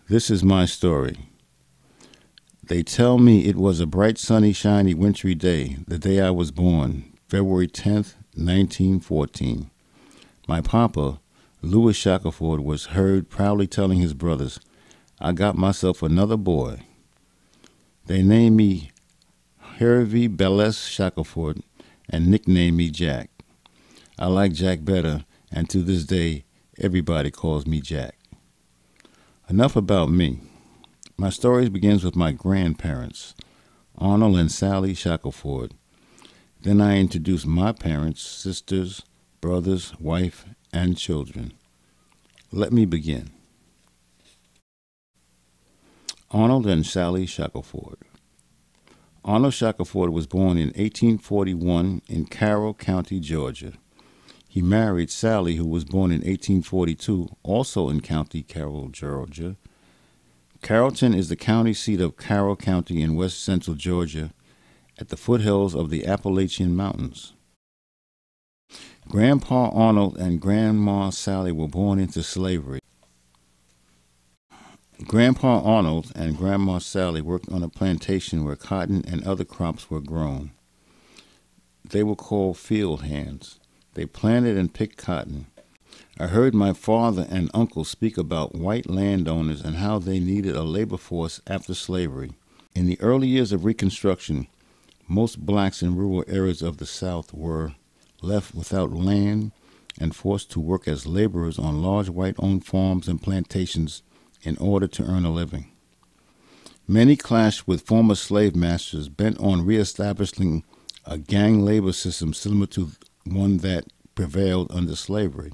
This is my story. They tell me it was a bright, sunny, shiny, wintry day, the day I was born, February 10th, 1914. My papa, Louis Shackelford, was heard proudly telling his brothers, "I got myself another boy." They named me Hervey Bellis Shackelford and nicknamed me Jack. I like Jack better, and to this day, everybody calls me Jack. Enough about me. My story begins with my grandparents, Arnold and Sally Shackelford. Then I introduce my parents, sisters, brothers, wife, and children. Let me begin. Arnold and Sally Shackelford. Arnold Shackelford was born in 1841 in Carroll County, Georgia. He married Sally, who was born in 1842, also in County Carroll, Georgia. Carrollton is the county seat of Carroll County in west central Georgia, at the foothills of the Appalachian Mountains. Grandpa Arnold and Grandma Sally were born into slavery. Grandpa Arnold and Grandma Sally worked on a plantation where cotton and other crops were grown. They were called field hands. They planted and picked cotton. I heard my father and uncle speak about white landowners and how they needed a labor force after slavery. In the early years of Reconstruction, most blacks in rural areas of the South were left without land and forced to work as laborers on large white-owned farms and plantations in order to earn a living. Many clashed with former slave masters bent on reestablishing a gang labor system similar to one that prevailed under slavery.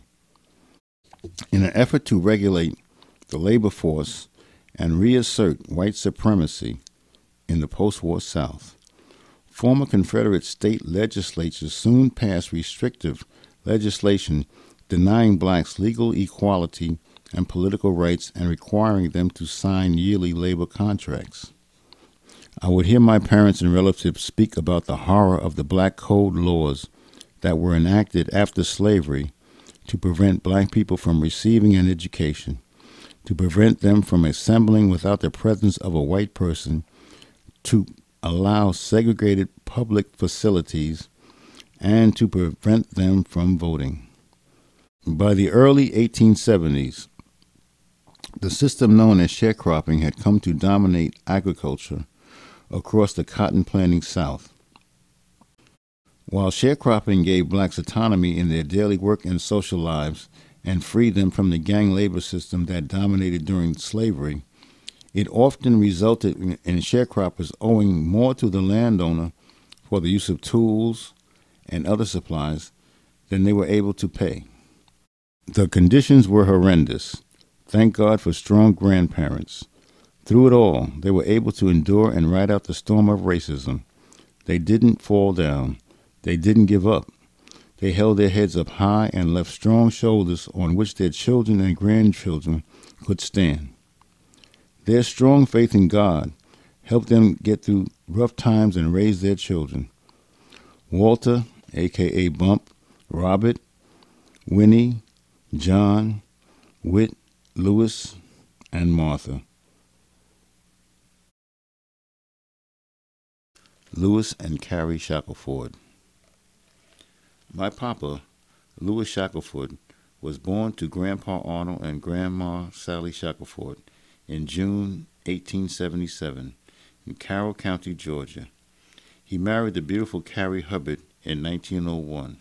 In an effort to regulate the labor force and reassert white supremacy in the post-war South, former Confederate state legislatures soon passed restrictive legislation denying blacks legal equality and political rights and requiring them to sign yearly labor contracts. I would hear my parents and relatives speak about the horror of the black code laws that were enacted after slavery to prevent black people from receiving an education, to prevent them from assembling without the presence of a white person, to allow segregated public facilities, and to prevent them from voting. By the early 1870s, the system known as sharecropping had come to dominate agriculture across the cotton planting South. While sharecropping gave blacks autonomy in their daily work and social lives and freed them from the gang labor system that dominated during slavery, it often resulted in sharecroppers owing more to the landowner for the use of tools and other supplies than they were able to pay. The conditions were horrendous. Thank God for strong grandparents. Through it all, they were able to endure and ride out the storm of racism. They didn't fall down. They didn't give up. They held their heads up high and left strong shoulders on which their children and grandchildren could stand. Their strong faith in God helped them get through rough times and raise their children. Walter, a.k.a. Bump, Robert, Winnie, John, Whit, Louis, and Martha. Louis and Carrie Shackelford. My papa, Louis Shackelford, was born to Grandpa Arnold and Grandma Sally Shackelford in June 1877 in Carroll County, Georgia. He married the beautiful Carrie Hubbard in 1901.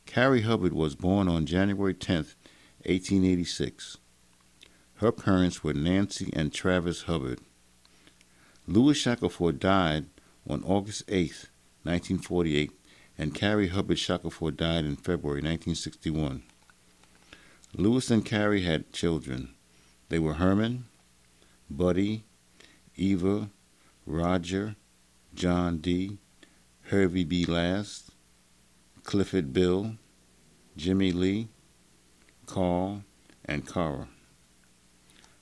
Carrie Hubbard was born on January 10th, 1886. Her parents were Nancy and Travis Hubbard. Louis Shackelford died on August 8th, 1948, and Carrie Hubbard Shackelford died in February 1961. Louis and Carrie had children. They were Herman, Buddy, Eva, Roger, John D., Hervey B. Last, Clifford Bill, Jimmy Lee, Carl, and Cara.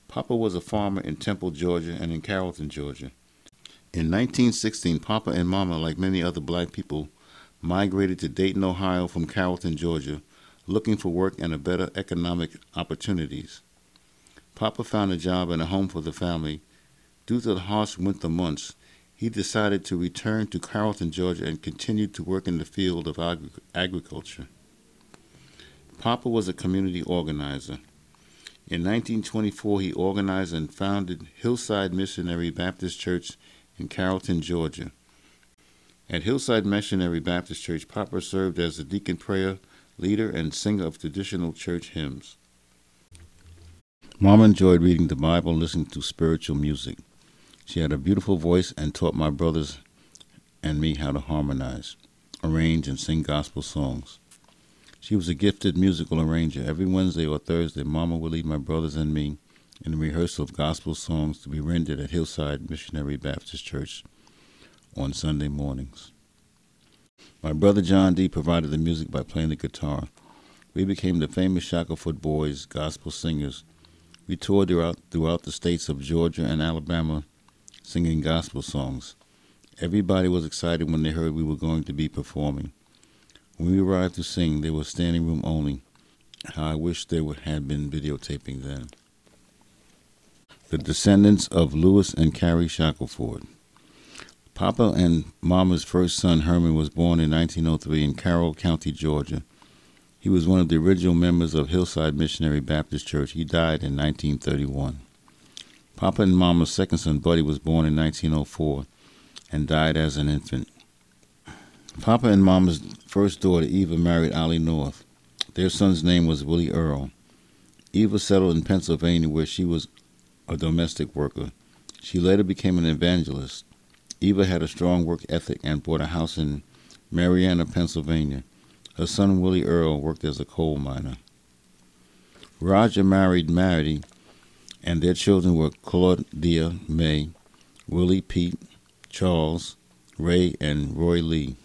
Papa was a farmer in Temple, Georgia, and in Carrollton, Georgia. In 1916, Papa and Mama, like many other black people, migrated to Dayton, Ohio from Carrollton, Georgia, looking for work and a better economic opportunities. Papa found a job and a home for the family. Due to the harsh winter months, he decided to return to Carrollton, Georgia, and continue to work in the field of agriculture. Papa was a community organizer. In 1924, he organized and founded Hillside Missionary Baptist Church in Carrollton, Georgia. At Hillside Missionary Baptist Church, Papa served as the deacon prayer leader and singer of traditional church hymns. Mom enjoyed reading the Bible and listening to spiritual music. She had a beautiful voice and taught my brothers and me how to harmonize, arrange, and sing gospel songs. She was a gifted musical arranger. Every Wednesday or Thursday, Mama would lead my brothers and me in the rehearsal of gospel songs to be rendered at Hillside Missionary Baptist Church on Sunday mornings. My brother John D. provided the music by playing the guitar. We became the famous Shackelford Boys gospel singers. We toured throughout the states of Georgia and Alabama singing gospel songs. Everybody was excited when they heard we were going to be performing. When we arrived to sing, they were standing room only. How I wish there had been videotaping then. The descendants of Lewis and Carrie Shackelford. Papa and Mama's first son, Herman, was born in 1903 in Carroll County, Georgia. He was one of the original members of Hillside Missionary Baptist Church. He died in 1931. Papa and Mama's second son, Buddy, was born in 1904 and died as an infant. Papa and Mama's first daughter, Eva, married Ollie North. Their son's name was Willie Earl. Eva settled in Pennsylvania, where she was a domestic worker. She later became an evangelist. Eva had a strong work ethic and bought a house in Marianna, Pennsylvania. Her son, Willie Earl, worked as a coal miner. Roger married Maddie, and their children were Claudia May, Willie Pete, Charles, Ray, and Roy Lee.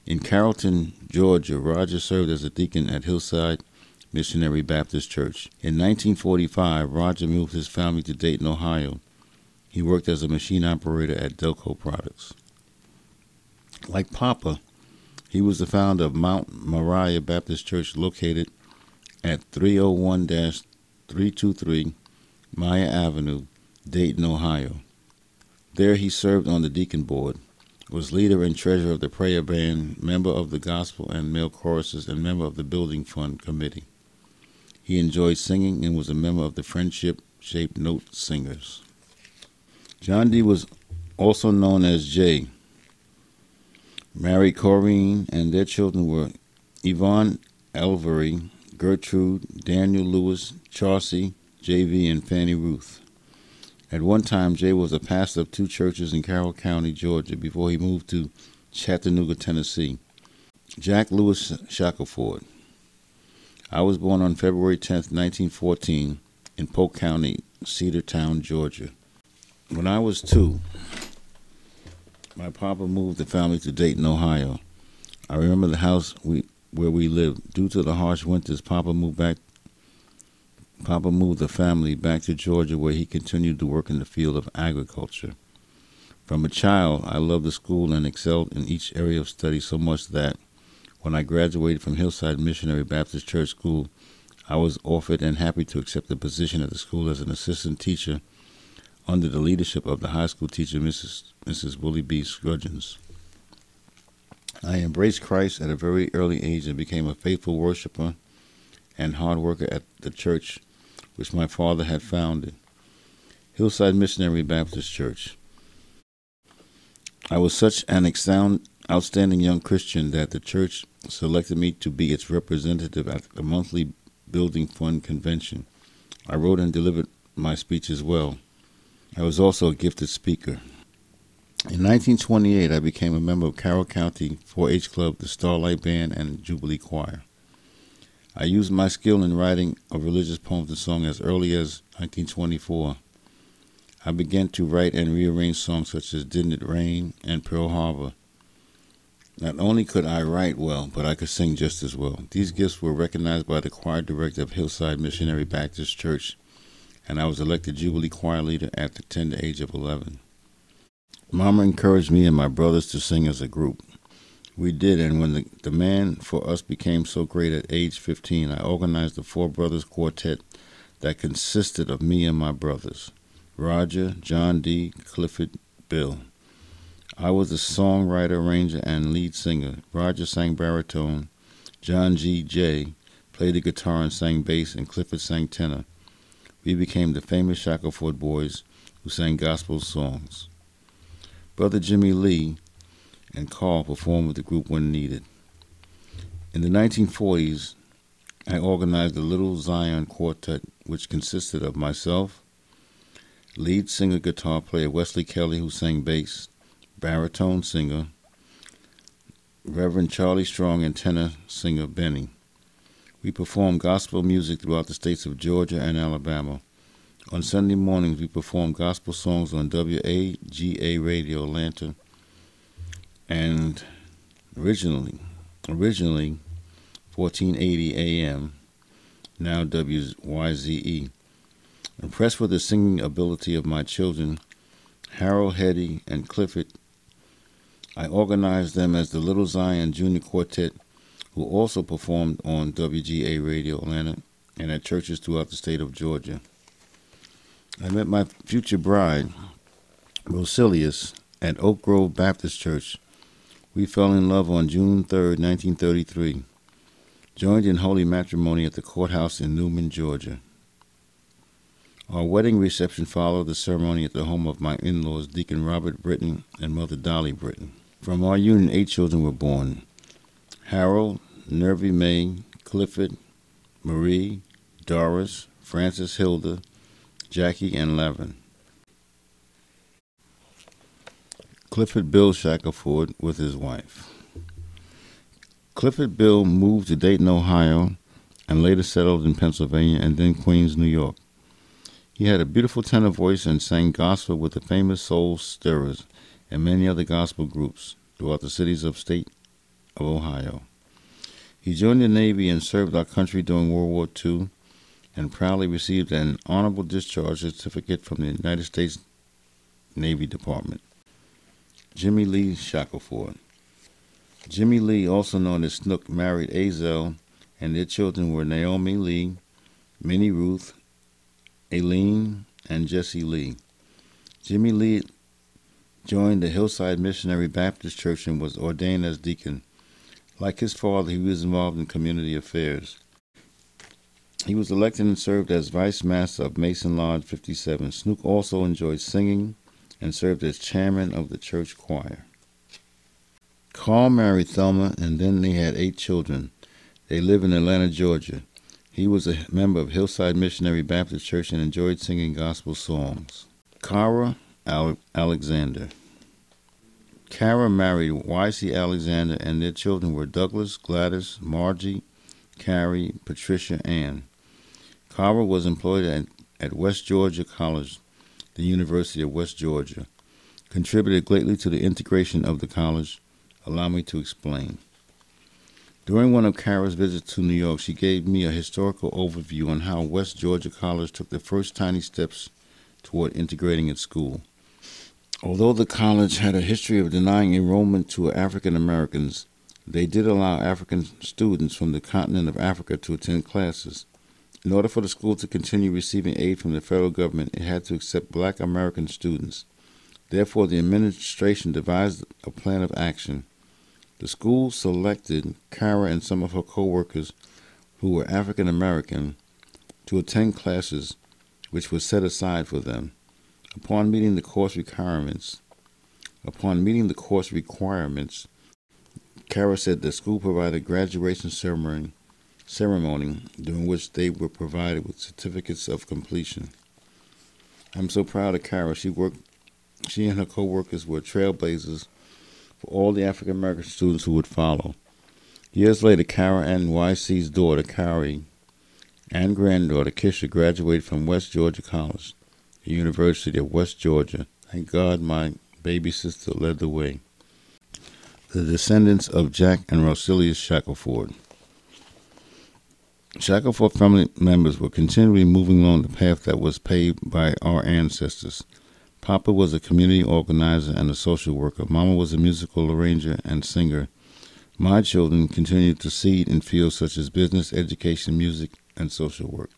In Carrollton, Georgia, Roger served as a deacon at Hillside Missionary Baptist Church. In 1945, Roger moved his family to Dayton, Ohio. He worked as a machine operator at Delco Products. Like Papa, he was the founder of Mount Moriah Baptist Church, located at 301-323 Maya Avenue, Dayton, Ohio. There he served on the deacon board, was leader and treasurer of the prayer band, member of the gospel and male choruses, and member of the building fund committee. He enjoyed singing and was a member of the Friendship-Shaped Note Singers. John D. was also known as Jay. Married Corrine, and their children were Yvonne Elvery, Gertrude, Daniel Lewis, Chauncey, J.V., and Fannie Ruth. At one time, Jay was a pastor of two churches in Carroll County, Georgia, before he moved to Chattanooga, Tennessee. Jack Lewis Shackelford. I was born on February 10, 1914, in Polk County, Cedartown, Georgia. When I was 2, my papa moved the family to Dayton, Ohio. I remember the house where we lived. Due to the harsh winters, Papa moved the family back to Georgia, where he continued to work in the field of agriculture. From a child, I loved the school and excelled in each area of study so much that when I graduated from Hillside Missionary Baptist Church School, I was offered and happy to accept the position at the school as an assistant teacher under the leadership of the high school teacher, Mrs. Willie B. Scruggens. I embraced Christ at a very early age and became a faithful worshiper and hard worker at the church which my father had founded, Hillside Missionary Baptist Church. I was such an outstanding young Christian that the church selected me to be its representative at the monthly Building Fund Convention. I wrote and delivered my speech as well. I was also a gifted speaker. In 1928, I became a member of Carroll County 4-H Club, the Starlight Band, and Jubilee Choir. I used my skill in writing of religious poems and songs as early as 1924. I began to write and rearrange songs such as Didn't It Rain and Pearl Harbor. Not only could I write well, but I could sing just as well. These gifts were recognized by the choir director of Hillside Missionary Baptist Church, and I was elected Jubilee Choir leader at the tender age of 11. Mama encouraged me and my brothers to sing as a group. We did, and when the demand for us became so great at age 15, I organized the Four Brothers Quartet that consisted of me and my brothers, Roger, John D., Clifford, Bill. I was the songwriter, arranger, and lead singer. Roger sang baritone. John J. played the guitar and sang bass, and Clifford sang tenor. We became the famous Shackleford Boys who sang gospel songs. Brother Jimmy Lee and Carl performed with the group when needed. In the 1940s, I organized the Little Zion Quartet, which consisted of myself, lead singer guitar player Wesley Kelly, who sang bass, baritone singer Reverend Charlie Strong, and tenor singer Benny. We performed gospel music throughout the states of Georgia and Alabama. On Sunday mornings, we performed gospel songs on WAGA Radio Atlanta, and originally 1480 AM, now WYZE. Impressed with the singing ability of my children, Harold, Hetty, and Clifford, I organized them as the Little Zion Junior Quartet, who also performed on WGA Radio Atlanta and at churches throughout the state of Georgia. I met my future bride, Rosilius, at Oak Grove Baptist Church. We fell in love on June 3, 1933, joined in holy matrimony at the courthouse in Newman, Georgia. Our wedding reception followed the ceremony at the home of my in-laws, Deacon Robert Britton and Mother Dolly Britton. From our union, 8 children were born: Harold, Nervy May, Clifford, Marie, Doris, Francis, Hilda, Jackie, and Lavin. Clifford Bill Shackleford with his wife. Clifford Bill moved to Dayton, Ohio, and later settled in Pennsylvania and then Queens, New York. He had a beautiful tenor voice and sang gospel with the famous Soul Stirrers and many other gospel groups throughout the cities of state of Ohio. He joined the Navy and served our country during World War II and proudly received an honorable discharge certificate from the United States Navy Department. Jimmy Lee Shackleford. Jimmy Lee, also known as Snook, married Azel, and their children were Naomi Lee, Minnie Ruth, Aileen, and Jesse Lee. Jimmy Lee joined the Hillside Missionary Baptist Church and was ordained as deacon. Like his father, he was involved in community affairs. He was elected and served as Vice Master of Mason Lodge 57. Snook also enjoyed singing and served as chairman of the church choir. Carl married Thelma, and then they had 8 children. They live in Atlanta, Georgia. He was a member of Hillside Missionary Baptist Church and enjoyed singing gospel songs. Cara Alexander. Cara married Y.C. Alexander, and their children were Douglas, Gladys, Margie, Carrie, Patricia, Ann. Cara was employed at West Georgia College, the University of West Georgia, contributed greatly to the integration of the college. Allow me to explain. During one of Cara's visits to New York, she gave me a historical overview on how West Georgia College took the first tiny steps toward integrating its school. Although the college had a history of denying enrollment to African Americans, they did allow African students from the continent of Africa to attend classes. In order for the school to continue receiving aid from the federal government, it had to accept Black American students. Therefore, the administration devised a plan of action. The school selected Cara and some of her co-workers who were African American to attend classes which were set aside for them. Upon meeting the course requirements, Cara said the school provided a graduation ceremony during which they were provided with certificates of completion. I'm so proud of Cara. She and her co-workers were trailblazers for all the African American students who would follow. Years later, Cara and YC's daughter, Carrie, and granddaughter, Kisha, graduated from West Georgia College, the University of West Georgia. Thank God my baby sister led the way. The descendants of Jack and Rosilius Shackleford. Shackleford family members were continually moving along the path that was paved by our ancestors. Papa was a community organizer and a social worker. Mama was a musical arranger and singer. My children continued to seed in fields such as business, education, music, and social work.